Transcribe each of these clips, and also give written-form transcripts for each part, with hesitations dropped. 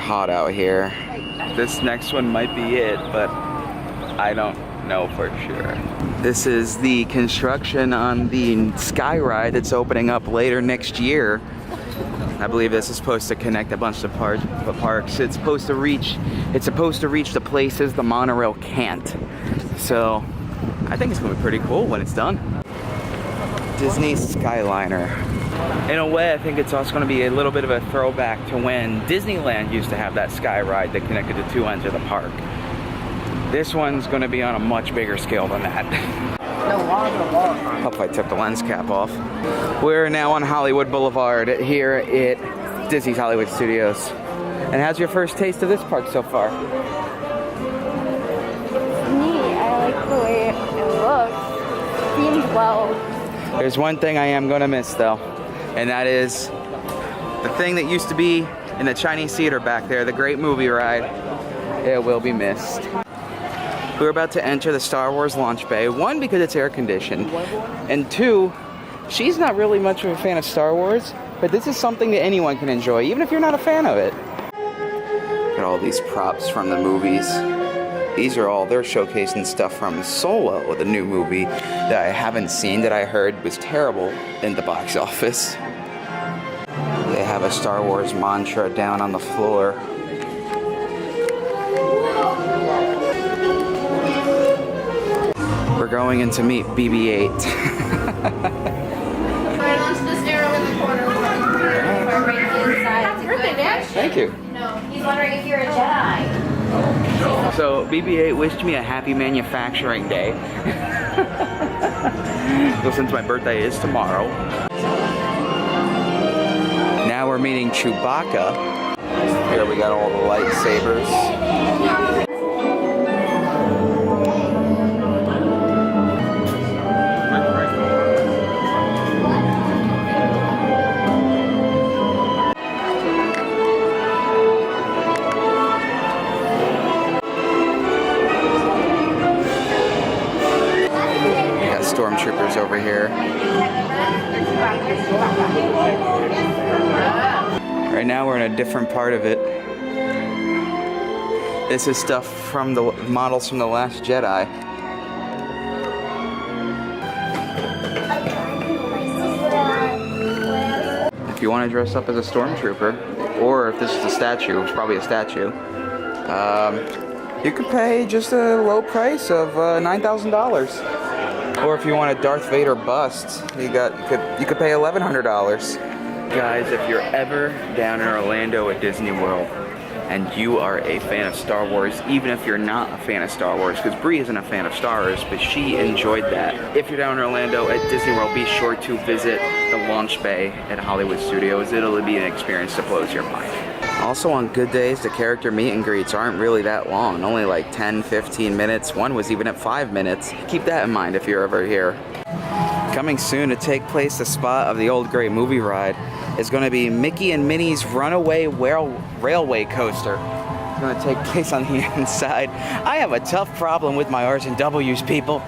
hot out here. This next one might be it, but I don't know for sure. This is the construction on the Sky Ride that's opening up later next year. I believe this is supposed to connect a bunch of parks. It's supposed to reach the places the monorail can't. So I think it's gonna be pretty cool when it's done. Disney Skyliner. In a way, I think it's also going to be a little bit of a throwback to when Disneyland used to have that Sky Ride that connected the two ends of the park. This one's going to be on a much bigger scale than that. Hope I took the lens cap off. We're now on Hollywood Boulevard here at Disney's Hollywood Studios. And how's your first taste of this park so far? Neat. I like the way it looks. Seems well. There's one thing I am going to miss though, and that is the thing that used to be in the Chinese theater back there, the great movie ride. It will be missed. We're about to enter the Star Wars launch bay. One, because it's air conditioned, and two, she's not really much of a fan of Star Wars, but this is something that anyone can enjoy, even if you're not a fan of it. Look at all these props from the movies. These are all, they're showcasing stuff from Solo, the new movie that I haven't seen, that I heard was terrible in the box office. They have a Star Wars mantra down on the floor. We're going in to meet BB-8. Thank you. He's wondering if you're a Jedi. So BB-8 wished me a happy manufacturing day. So since my birthday is tomorrow. Now we're meeting Chewbacca. Here we got all the lightsabers. Stormtroopers over here. Right now we're in a different part of it. This is stuff from the models from The Last Jedi. If you want to dress up as a stormtrooper, or if this is a statue, it's probably a statue, you could pay just a low price of $9,000. Or if you want a Darth Vader bust, you could pay $1,100. Guys, if you're ever down in Orlando at Disney World and you are a fan of Star Wars, even if you're not a fan of Star Wars, because Bree isn't a fan of Star Wars, but she enjoyed that. If you're down in Orlando at Disney World, be sure to visit the launch bay at Hollywood Studios. It'll be an experience that blows your mind. Also on good days, the character meet and greets aren't really that long, only like 10-15 minutes. One was even at 5 minutes. Keep that in mind if you're ever here. Coming soon to take place, the spot of the old great movie ride is going to be Mickey and Minnie's Runaway Railway Coaster. It's going to take place on the inside. I have a tough problem with my R's and W's, people.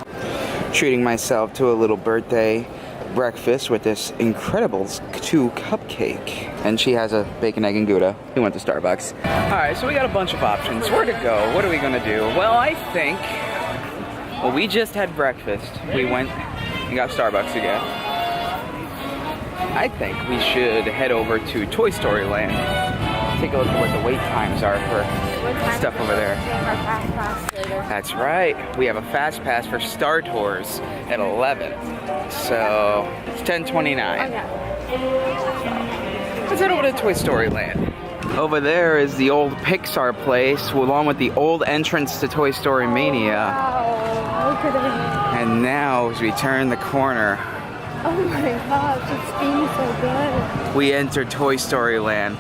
Treating myself to a little birthday breakfast with this incredible 2 cupcake. And she has a bacon, egg, and Gouda. We went to Starbucks. Alright, so we got a bunch of options. Where to go? What are we going to do? Well, I think... Well, we just had breakfast. We went and got Starbucks again. I think we should head over to Toy Story Land. Take a look at what the wait times are for stuff over there. That's right. We have a fast pass for Star Tours at 11. So it's 10:29. Let's head over to Toy Story Land. Over there is the old Pixar place, along with the old entrance to Toy Story Mania. Wow, look at it. And now, as we turn the corner, oh my gosh, it's being so good. we enter Toy Story Land.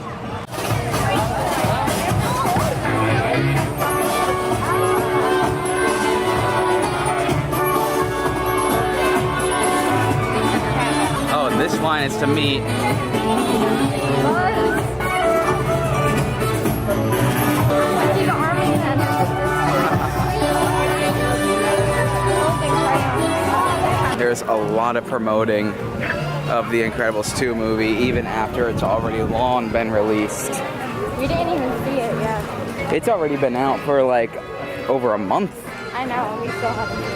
Oh, this line is to meet. There's a lot of promoting of The Incredibles 2 movie, even after it's already long been released. We didn't even see it It's already been out for like over a month. I know, and we still haven't seen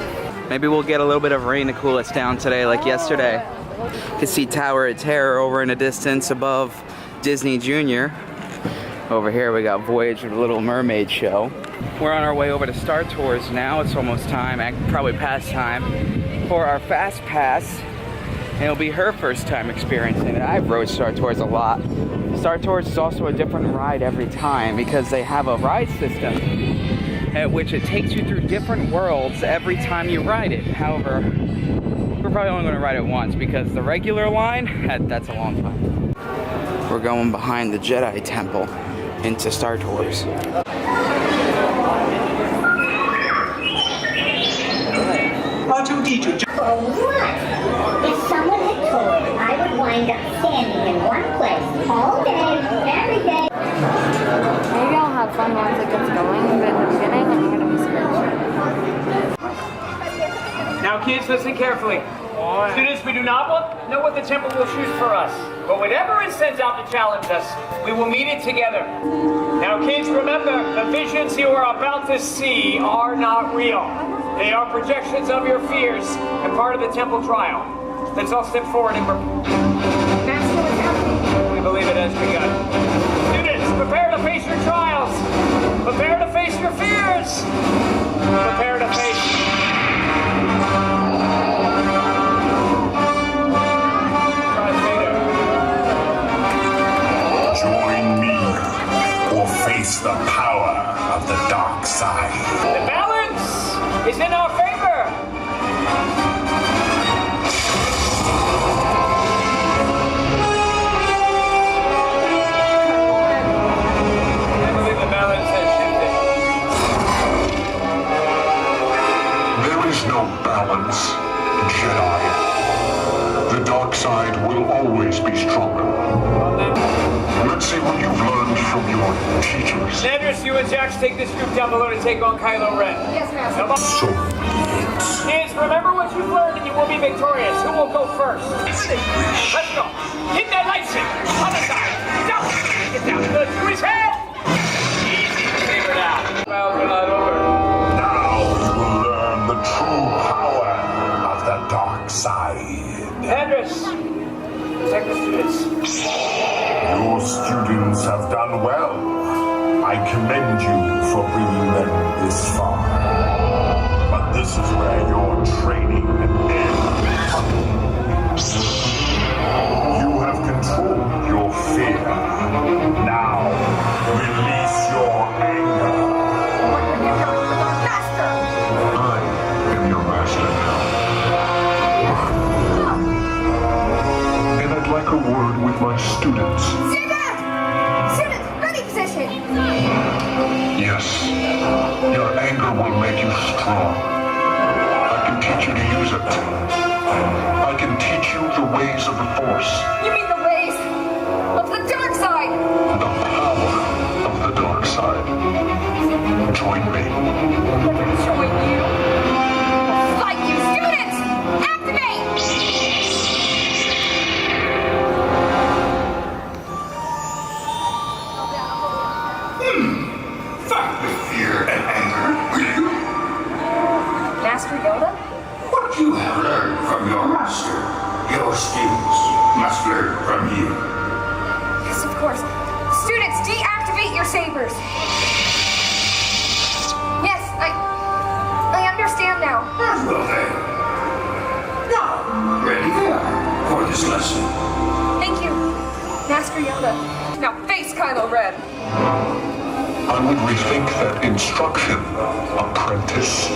it. Maybe we'll get a little bit of rain to cool us down today, like yesterday. You can see Tower of Terror over in the distance above Disney Junior. Over here we got Voyage of the Little Mermaid show. We're on our way over to Star Tours now. It's almost time, probably past time, for our Fast Pass. And it'll be her first time experiencing it. I've rode Star Tours a lot. Star Tours is also a different ride every time because they have a ride system at which it takes you through different worlds every time you ride it. However, we're probably only going to ride it once because the regular line, that's a long time. We're going behind the Jedi Temple into Star Tours. For what? If someone had told me I would wind up standing in one place all day, every day. Maybe I'll have fun once it gets going, but in the beginning, I'm gonna be scared. Now kids, listen carefully. Students, we do not know what the temple will choose for us, but whatever it sends out to challenge us, we will meet it together. Now kids, remember, the visions you are about to see are not real. They are projections of your fears and part of the temple trial. Let's all step forward and we believe it has begun. Students, prepare to face your trials. Prepare to face your fears. Prepare to face... Join me or face the power of the dark side. The balance is in our favor. I believe the balance has shifted. There is no balance, Jedi. The dark side will always be stronger. Let's see what you've learned from your teachers. Sanders, you and Jax take this group down below to take on Kylo Ren. Yes, Master. Come on. So be it. Kids, remember what you've learned and you will be victorious. Who will go first? Let's go. Hit that lightsaber. Other side. Down. Get down. Good. To his head. Easy. Figure it out. Well, we're not over. Now you will learn the true power of the dark side. Andrus, protect the students. Your students have done well. I commend you for bringing them this far. But this is where your training ends. You have controlled your fear. Now, release your anger. I am your master now. And I'd like a word with my students. Sit back! Students, ready position! Yes, your anger will make you strong. I can teach you to use it. I can teach you the ways of the Force. You mean the ways of the dark side? The power of the dark side. Join me. Join you? Fight you! Students! Activate! Fight with fear and anger, will you? Master Yoda? What you have learned from your master, your students must learn from you. Yes, of course. Students, deactivate your sabers. Yes, I understand now. As well then. Now, ready there for this lesson. Thank you, Master Yoda. Now face Kylo Ren. I would rethink that instruction, apprentice.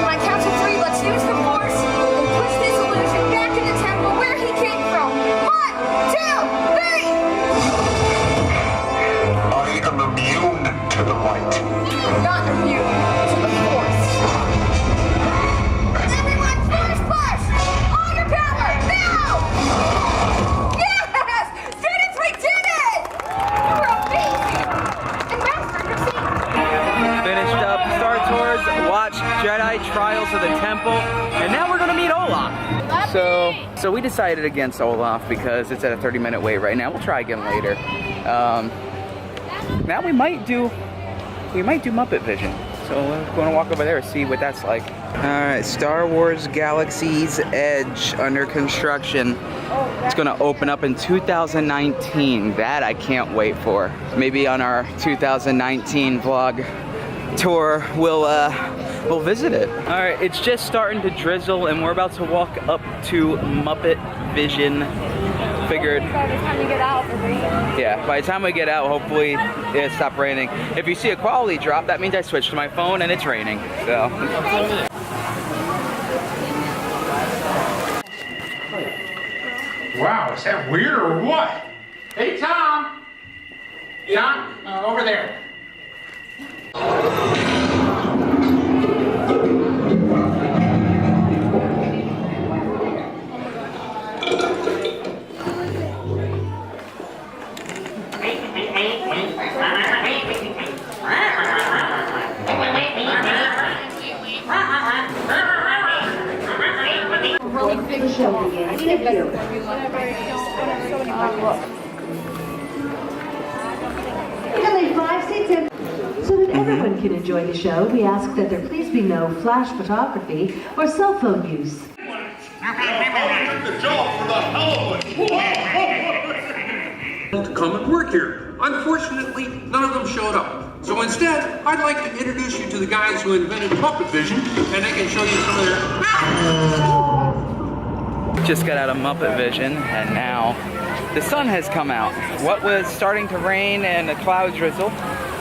When I count to 3, let's use the Force and push this illusion back in the temple where he came from. 1, 2, 3! I am immune to the light. Not immune to the Force. Everyone, Force push! All your power, now! Yes! Students, we did it! You're amazing! And Master, you're seeing... Finished up Star Tours, watched Jedi Trials of the Temple, and now we're gonna meet Olaf. So we decided against Olaf because it's at a 30-minute wait right now. We'll try again later. now we might do Muppet Vision. So we're going to walk over there and see what that's like. All right, Star Wars Galaxy's Edge under construction. It's going to open up in 2019. That I can't wait for. Maybe on our 2019 vlog tour, we'll visit it. All right, it's just starting to drizzle, and we're about to walk up to Muppet Vision. Figured. By the time we get out, it'll rain. Yeah, by the time we get out, hopefully it stops raining. If you see a quality drop, that means I switched to my phone and it's raining. So. Wow, is that weird or what? Hey, Tom! Tom, over there. Only 5 seats in. So that everyone can enjoy the show, we ask that there please be no flash photography or cell phone use. To come and work here. Unfortunately, none of them showed up. So instead, I'd like to introduce you to the guys who invented Muppet Vision, and they can show you some of their... Just got out of Muppet Vision, and now the sun has come out. What was starting to rain and a cloud drizzle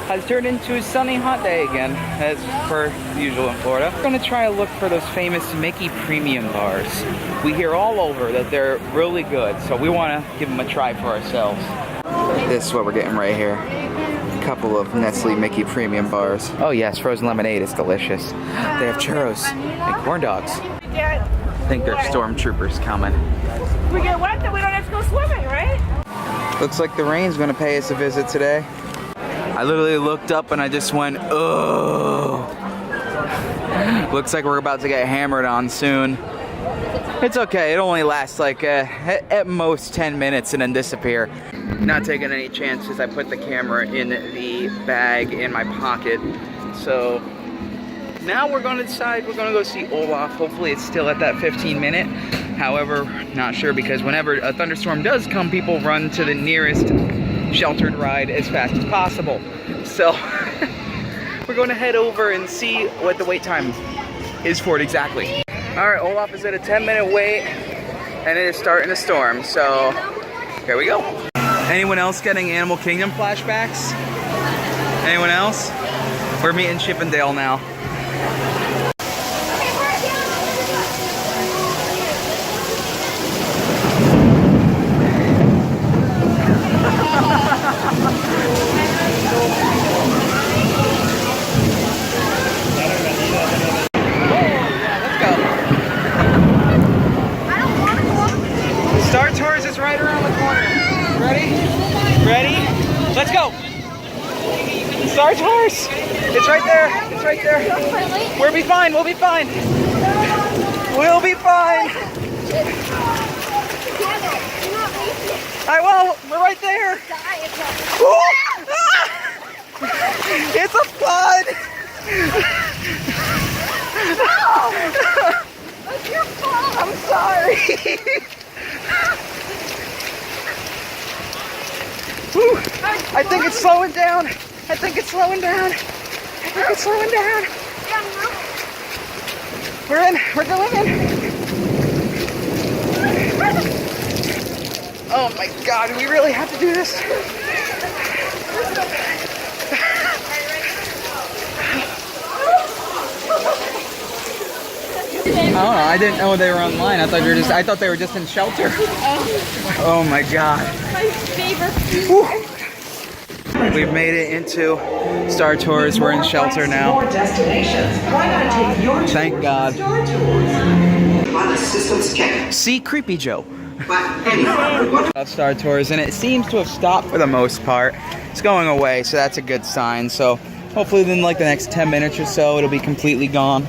has turned into a sunny, hot day again, as per usual in Florida. We're gonna try to look for those famous Mickey premium bars. We hear all over that they're really good, so we wanna give them a try for ourselves. This is what we're getting right here. A couple of Nestle Mickey premium bars. Oh yes, frozen lemonade is delicious. They have churros and corn dogs. I think there's stormtroopers coming. We get wet, then we don't have to go swimming, right? Looks like the rain's gonna pay us a visit today. I literally looked up and I just went, oh. Looks like we're about to get hammered on soon. It's okay, it only lasts like at most 10 minutes and then disappear. Not taking any chances. I put the camera in the bag in my pocket. So now we're gonna decide we're gonna go see Olaf. Hopefully it's still at that 15-minute. However, not sure, because whenever a thunderstorm does come, people run to the nearest sheltered ride as fast as possible. So we're going to head over and see what the wait time is for it exactly. All right, Olaf is at a 10-minute wait and it is starting to storm. So here we go. Anyone else getting Animal Kingdom flashbacks? Anyone else? We're meeting Chip and Dale now. Star Tours is right around the corner. Ready? Ready? Let's go! Star Tours! It's right there. It's right there. We'll be fine. We'll be fine. We'll be fine. I won't. We're right there. Ooh. Ah! It's a flood. No! It's your fault. I'm sorry. Whew. I think it's slowing down. I think it's slowing down. I think it's slowing down. We're in. We're going in. Oh my God, do we really have to do this? I don't know. I didn't know they were online. I thought they were just in shelter. Oh my God. My favorite. Whew. We've made it into Star Tours. We're in shelter now. Thank God. See Creepy Joe. Star Tours, and it seems to have stopped for the most part. It's going away, so that's a good sign. So hopefully within like the next 10 minutes or so, it'll be completely gone.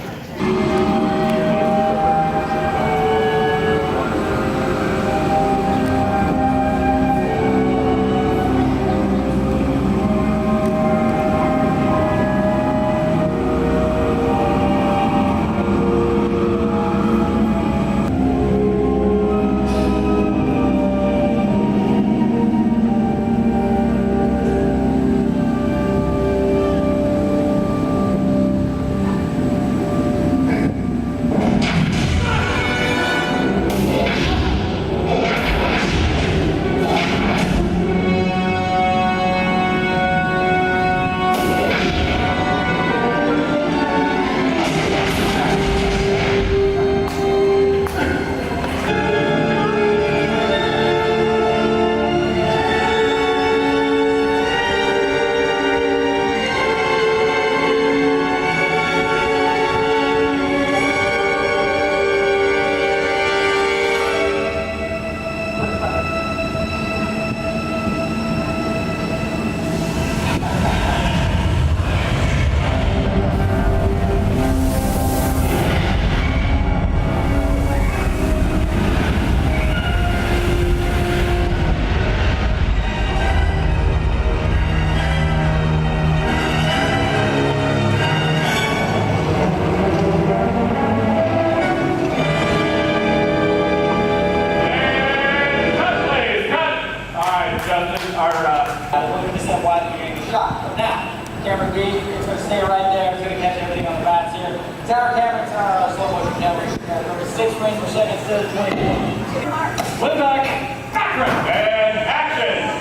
at the beginning of the shot. But now, camera engagement, it's going to stay right there. It's going to catch everything on the bats here. It's our camera, it's our slow motion camera. Number 6 frames per second instead of 24. Way back, background, and action!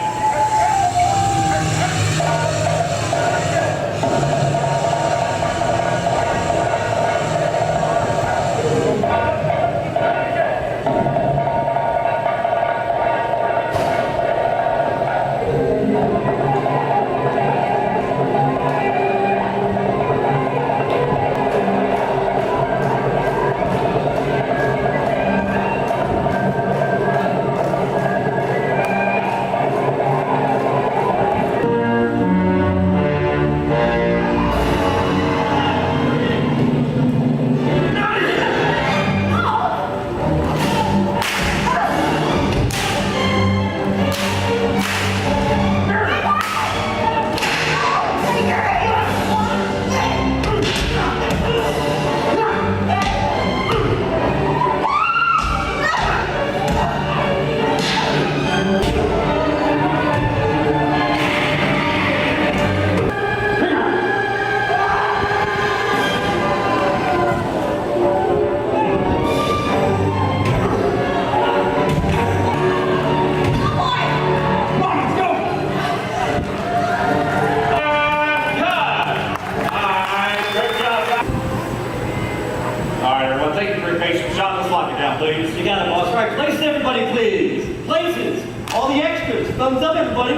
Please. You got it, boss. All right, places, everybody, please. Places. All the extras. Thumbs up, everybody.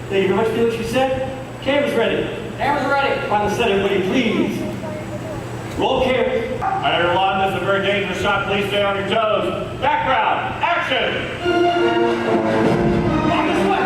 Thank you very much for what you said. Camera's ready. Camera's ready. On the set, everybody, please. Roll cameras. All right, everyone, this is a very dangerous shot. Please stay on your toes. Background, action! On this way.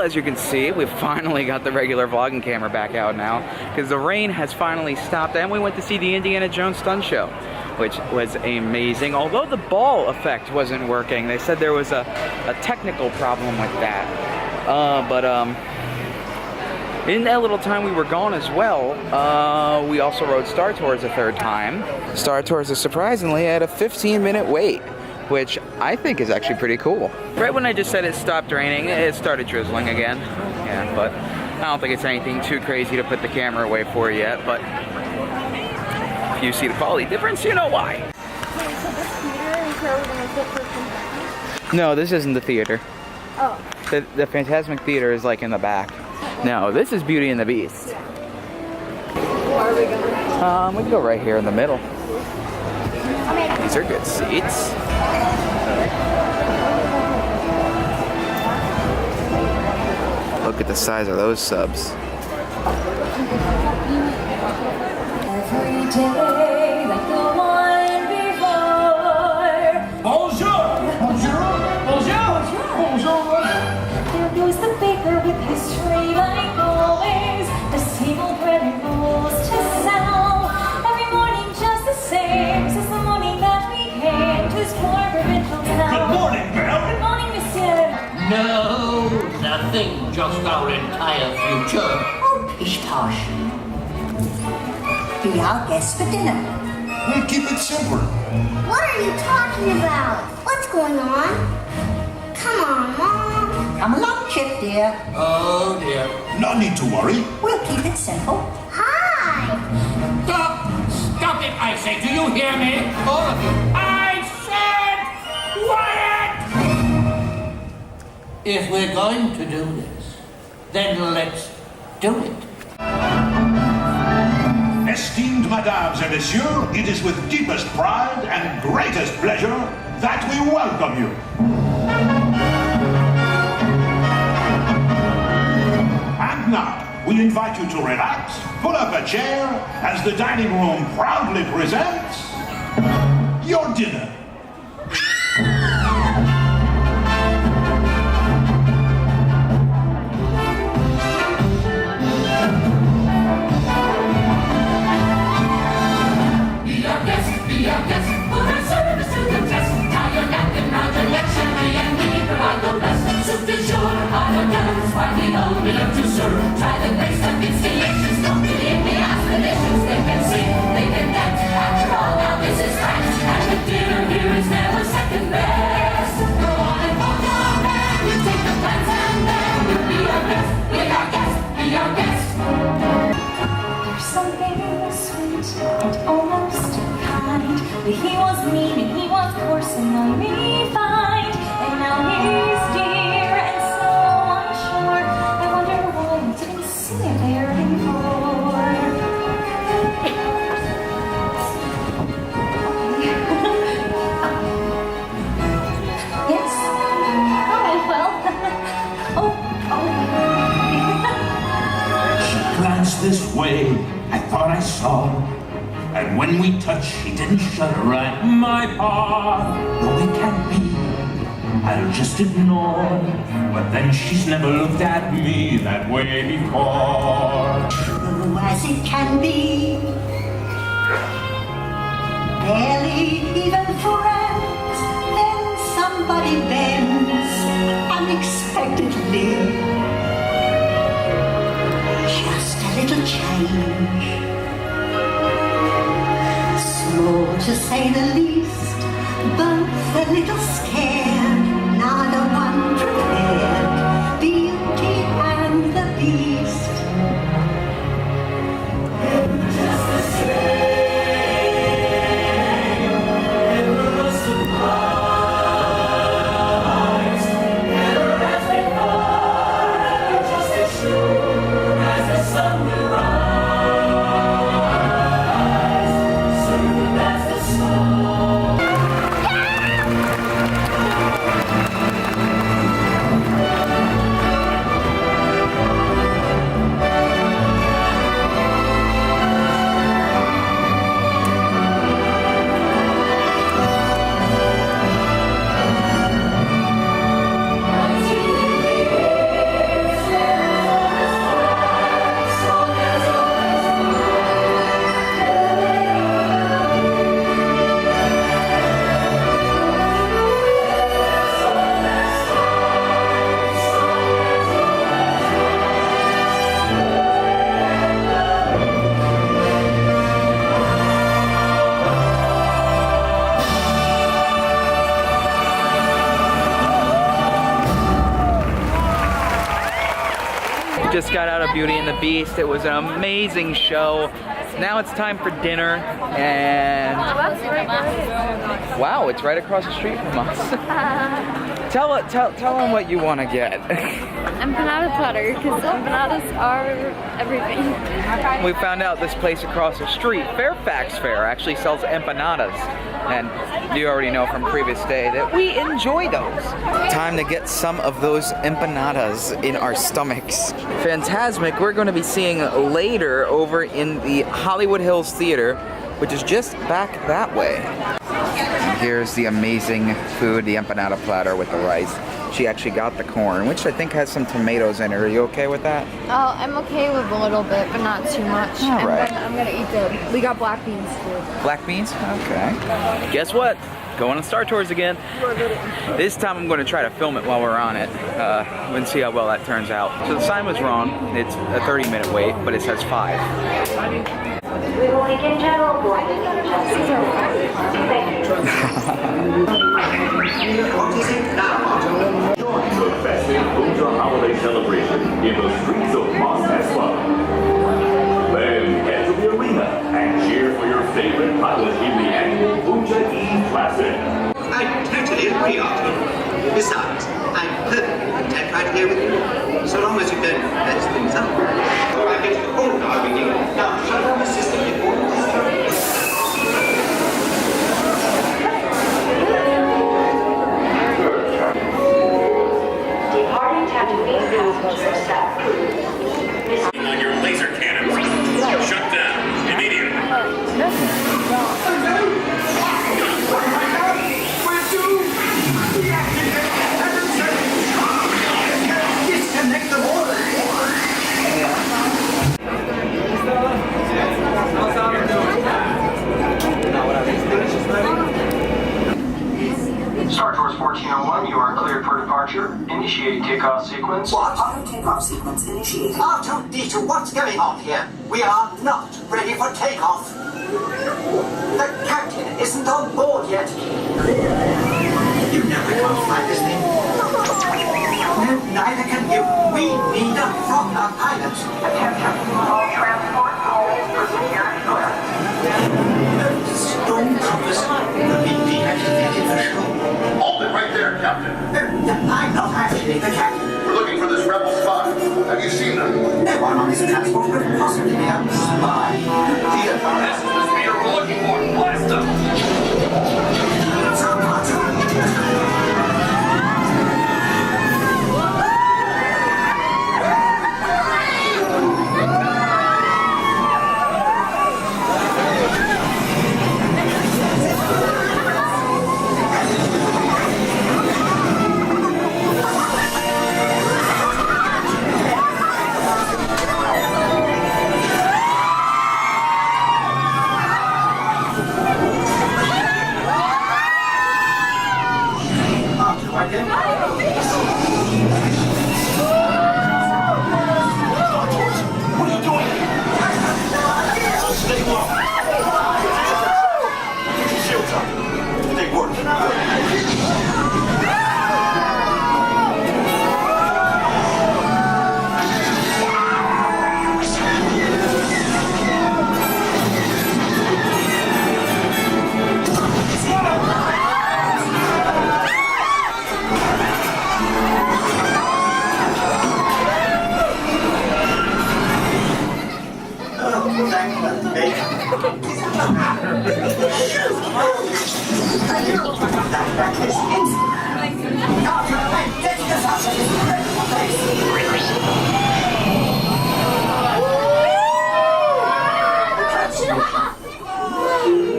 As you can see, we finally got the regular vlogging camera back out now because the rain has finally stopped, and we went to see the Indiana Jones stunt show, which was amazing. Although the ball effect wasn't working, they said there was a technical problem with that. In that little time we were gone as well, we also rode Star Tours a third time. Star Tours is surprisingly at a 15-minute wait, which I think is actually pretty cool. Right when I just said it stopped raining, it started drizzling again. Yeah, but I don't think it's anything too crazy to put the camera away for yet, but if you see the quality difference, you know why. Okay, so this theater the person? No, this isn't the theater. Oh. The Fantasmic Theater is like in the back. No, this is Beauty and the Beast. Where are we going? We can go right here in the middle. These are good seats. Look at the size of those subs. Every day like the one before. Bonjour! Bonjour! Bonjour! Bonjour! There goes the baker with his tray like always. The same old bread and rolls to sell. Every morning just the same since the morning that we came to this poor provincial town. Good morning, Belle. Good morning, monsieur. No, nothing, just our entire future. Oh, pish posh. Be our guest for dinner. We'll keep it simple. What are you talking about? What's going on? Come on, Mom. Come along, Chip, dear. Oh dear. No need to worry. We'll keep it simple. Hi. Stop! Stop it, I say. Do you hear me? All of you. I said quiet! If we're going to do this, then let's do it. Esteemed Madames and Messieurs, it is with deepest pride and greatest pleasure that we welcome you. And now, we invite you to relax, pull up a chair, as the dining room proudly presents your dinner. Be our guest, put our service to the test. Tie your napkin round your luxury and we provide the best. Soup du jour, hors d'oeuvres, why we know we love to serve. Try the grace of its delicious, don't believe me, ask the dishes. They can sing, they can dance, after all now this is France. And the dinner here is never second best. Go on and hold on, man, you take the plans and then you'll be our guest. Be our guest, be our guest. There's something sweet and almost kind. But he was mean and he was coarse and unrefined. And now he's dear and so unsure. I wonder why I didn't see him there before. Yes? Alright, well. She glanced this way, I thought I saw. And when we touched, she didn't shudder at my paw. No, it can't be, I'll just ignore. But then she's never looked at me that way before. True as it can be. Barely even friends. Then somebody bends unexpectedly. Just a little change. Slow to say the least, both a little scared, neither one prepared. Beauty and the Beast. Just the same, never a surprise, never as before, just as sure as the sun will rise. Just got out of Beauty and the Beast. It was an amazing show. now it's time for dinner, and wow, it's right across the street from us. Tell them what you want to get. Empanada platter, because empanadas are everything. We found out this place across the street, Fairfax Fair, actually sells empanadas. And you already know from previous day that we enjoy those. Time to get some of those empanadas in our stomachs. Phantasmic, we're going to be seeing later over in the Hollywood Hills Theater, which is just back that way. Here's the amazing food, the empanada platter with the rice. She actually got the corn, which I think has some tomatoes in it. Are you okay with that? Oh, I'm okay with a little bit, but not too much. All right. I'm gonna eat we got black beans too. Black beans? Okay. Guess what? Going on Star Tours again. This time I'm going to try to film it while we're on it and see how well that turns out. So the sign was wrong. It's a 30-minute wait, but it says 5. We will begin general boarding. Join the festive Ultra Holiday celebration in the streets of Mos Espa. Then head to the arena and cheer for your favorite pilot in the annual Buncha Eve Classic. I totally agree, Arthur. Besides, I'm perfectly content right here with you. So long as you don't mess things up. So I get to the whole arguing. Now, shut up, assistant report. Departing Tatooine passenger staff. On your laser cannons. Shut down immediately. Disconnect the water. Star Tours 1401, you are cleared for departure. Initiate takeoff sequence. What? Takeoff sequence initiated. R2-D2, what's going on here? We are not ready for takeoff. The captain isn't on board yet. You know I can't fly this thing. No, neither can you. We need a proper pilot. Attention, all transport always procedure clearance. Stormtroopers will be deactivated for sure. Hold it right there, Captain. I'm not actually the captain. We're looking for this rebel spy. Have you seen them? No one on this transport could possibly be a spy. This is the speeder we're looking for. Blast them!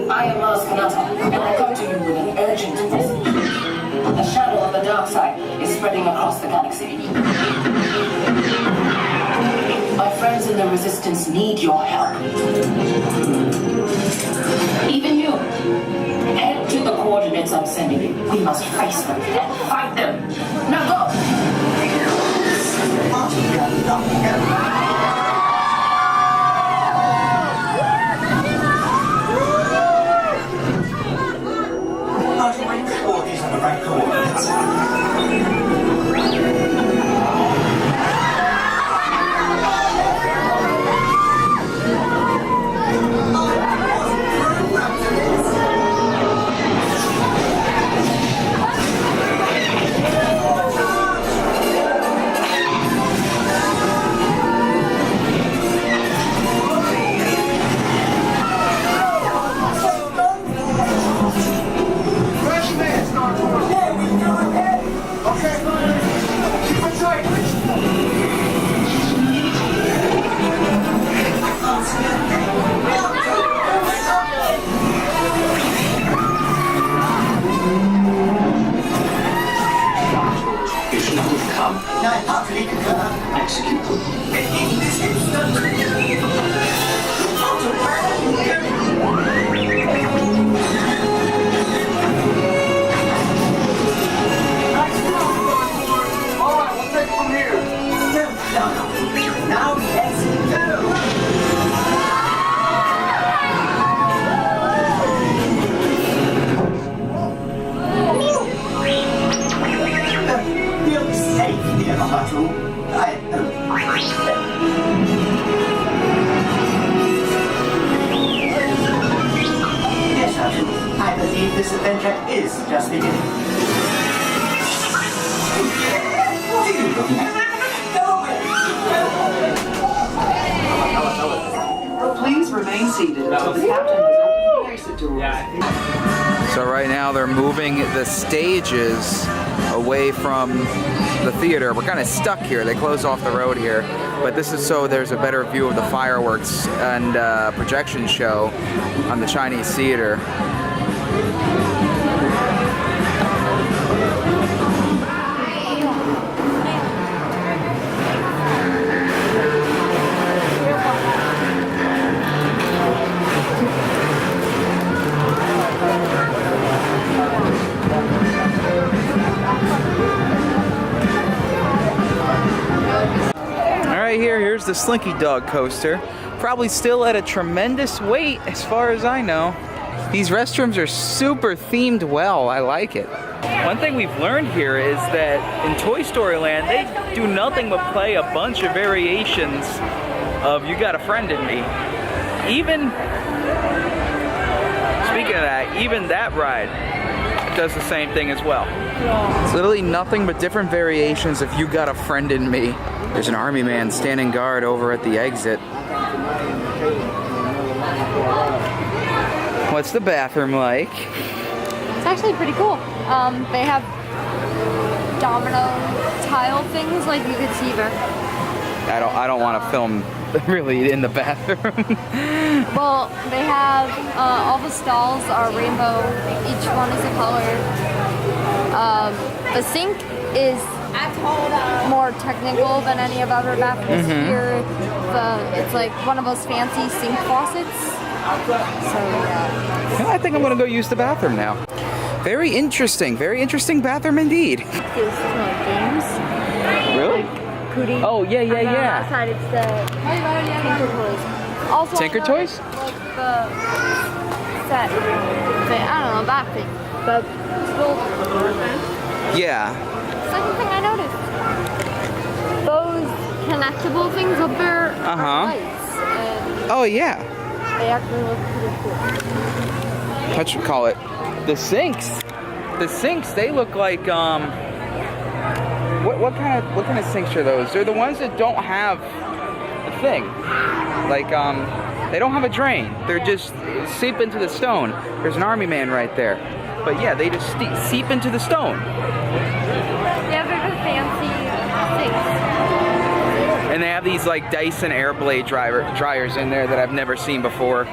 I am Mars Kanata, and I come to you with an urgent message. The shadow of the dark side is spreading across the galaxy. My friends in the Resistance need your help. Even you. Head to the coordinates I'm sending you. We must face them and fight them. Now go! These are the right coordinates. Please remain seated until the captain has opened the exit doors. So right now they're moving the stages away from the theater. We're kind of stuck here. They closed off the road here. But this is so there's a better view of the fireworks and projection show on the Chinese theater. Here's the Slinky Dog coaster. Probably still at a tremendous wait as far as I know. These restrooms are super themed well. I like it. One thing we've learned here is that in Toy Story Land, they do nothing but play a bunch of variations of You Got a Friend in Me. Even, speaking of that, even that ride does the same thing as well. It's literally nothing but different variations of You Got a Friend in Me. There's an army man standing guard over at the exit. What's the bathroom like? It's actually pretty cool. They have domino tile things like you could see there. I don't want to film really in the bathroom. Well, they have all the stalls are rainbow. Each one is a color. The sink is more technical than any of other bathrooms here. It's like one of those fancy sink faucets. So yeah. I think I'm gonna go use the bathroom now. Very interesting bathroom indeed. Games. Really? Cootie. Oh yeah. On that side it's the Tinker Toys. Also Tinker Toys? Like the set thing. I don't know, that thing. The still. Yeah. Second thing I noticed. Those connectable things up there are lights. And oh yeah. they actually look pretty cool. What you call it? The sinks. The sinks, they look like what kind of sinks are those? They're the ones that don't have a thing. Like they don't have a drain. They're just seep into the stone. There's an army man right there. But yeah, they just seep into the stone. Yeah, they're just fancy sinks. And they have these like Dyson Airblade dryers in there that I've never seen before,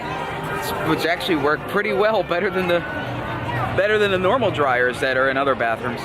which actually work pretty well, better than the normal dryers that are in other bathrooms.